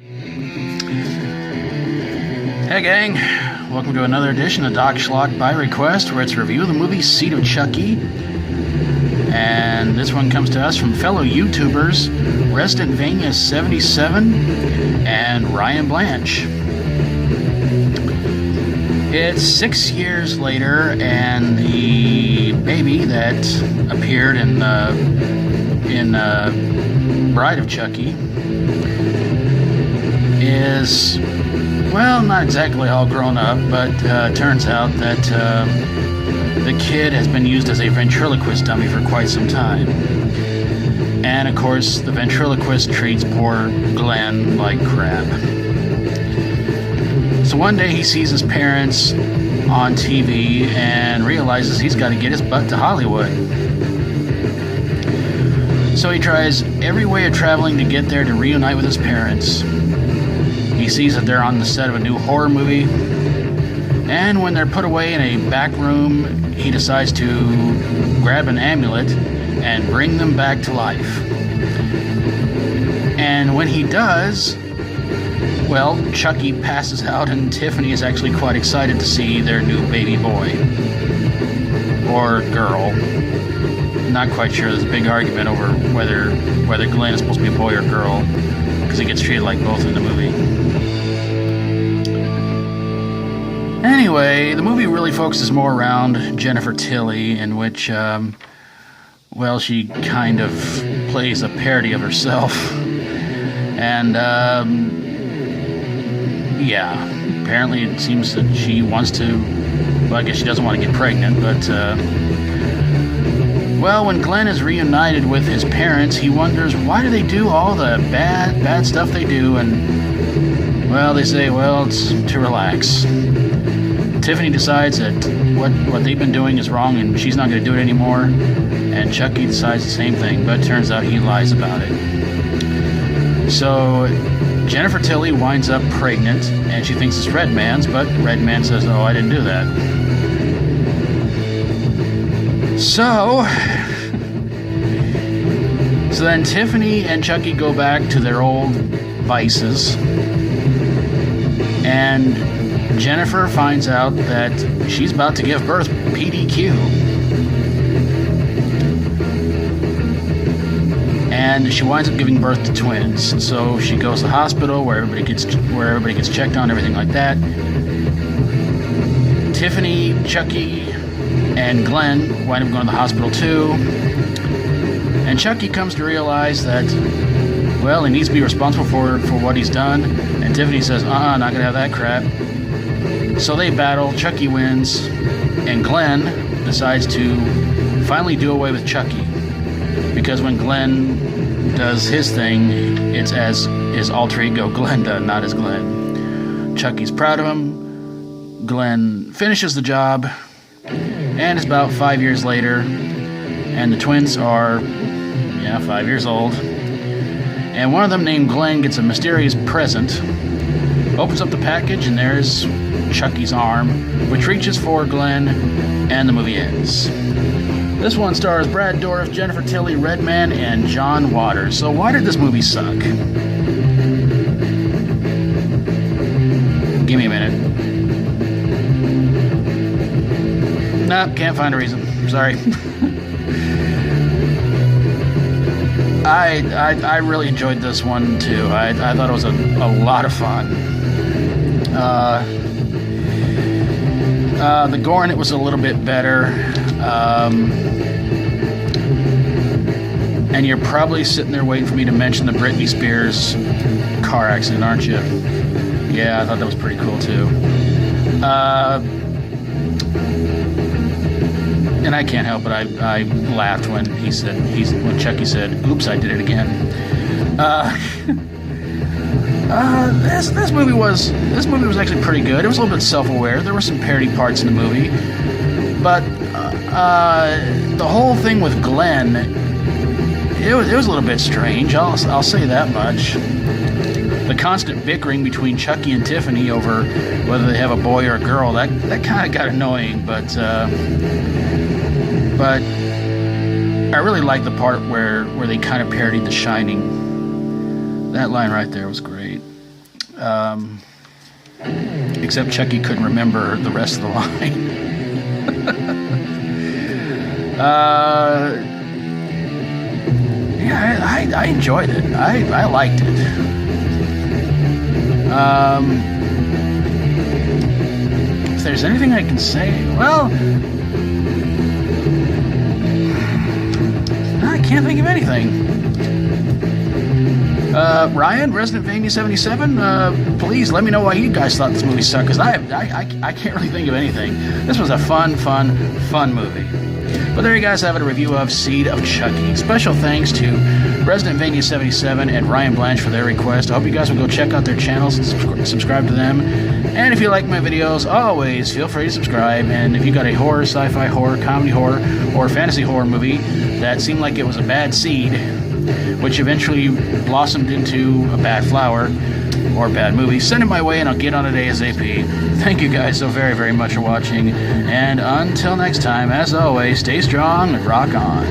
Hey gang, welcome to another edition of Doc Schlock by Request, where it's a review of the movie Seed of Chucky. And this one comes to us from fellow YouTubers Resident Vania77 and Ryan Blanche. It's 6 years later, and the baby that appeared in Bride of Chucky is, well, not exactly all grown up, but turns out that the kid has been used as a ventriloquist dummy for quite some time. And of course, the ventriloquist treats poor Glenn like crap. So one day he sees his parents on TV and realizes he's got to get his butt to Hollywood. So he tries every way of traveling to get there to reunite with his parents. He sees that they're on the set of a new horror movie, and when they're put away in a back room, he decides to grab an amulet and bring them back to life. And when he does, well, Chucky passes out, and Tiffany is actually quite excited to see their new baby boy. Or girl. Not quite sure. There's a big argument over whether Glenn is supposed to be a boy or girl, because he gets treated like both in the movie. Anyway, the movie really focuses more around Jennifer Tilly, in which, well, she kind of plays a parody of herself. And, yeah, apparently it seems that she wants to, well, I guess she doesn't want to get pregnant, but, well, when Glenn is reunited with his parents, he wonders why do they do all the bad stuff they do, and, well, they say, well, it's to relax. Tiffany decides that what they've been doing is wrong and she's not going to do it anymore, and Chucky decides the same thing, but it turns out he lies about it. So Jennifer Tilly winds up pregnant, and she thinks it's Redman's, but Redman says, oh, I didn't do that. So then Tiffany and Chucky go back to their old vices, and Jennifer finds out that she's about to give birth PDQ. And she winds up giving birth to twins. So she goes to the hospital where everybody gets checked on, everything like that. Tiffany, Chucky, and Glenn wind up going to the hospital too. And Chucky comes to realize that, well, he needs to be responsible for what he's done. And Tiffany says, not gonna have that crap. So they battle, Chucky wins, and Glenn decides to finally do away with Chucky. Because when Glenn does his thing, it's as his alter ego Glenda, not as Glenn. Chucky's proud of him. Glenn finishes the job, and it's about 5 years later, and the twins are, 5 years old. And one of them, named Glenn, gets a mysterious present, opens up the package, and there's Chucky's arm, which reaches for Glenn, and the movie ends. This one stars Brad Dourif, Jennifer Tilly, Redman, and John Waters. So why did this movie suck? Give me a minute. Nope, can't find a reason. Sorry. I really enjoyed this one too. I thought it was a lot of fun. The gore in it was a little bit better. And you're probably sitting there waiting for me to mention the Britney Spears car accident, aren't you? Yeah, I thought that was pretty cool too. And I can't help it. I laughed when when Chucky said, "Oops, I did it again." This movie was actually pretty good. It was a little bit self-aware. There were some parody parts in the movie, but the whole thing with Glenn, it was a little bit strange. I'll say that much. The constant bickering between Chucky and Tiffany over whether they have a boy or a girl, that kind of got annoying, but I really liked the part where they kind of parodied The Shining. That line right there was great. Except Chucky couldn't remember the rest of the line. Yeah, I enjoyed it. I liked it. If there's anything I can say, well, I can't think of anything. Ryan, Resident Vania77, please let me know why you guys thought this movie sucked, because I can't really think of anything. This was a fun movie. But there you guys have it, a review of Seed of Chucky. Special thanks to Resident Vania77 and Ryan Blanche for their request. I hope you guys will go check out their channels and subscribe to them. And if you like my videos, always feel free to subscribe. And if you got a horror, sci-fi horror, comedy horror, or fantasy horror movie that seemed like it was a bad seed, which eventually blossomed into a bad flower or bad movie, send it my way and I'll get on it ASAP. Thank you guys so very much for watching, and until next time, as always, stay strong and rock on.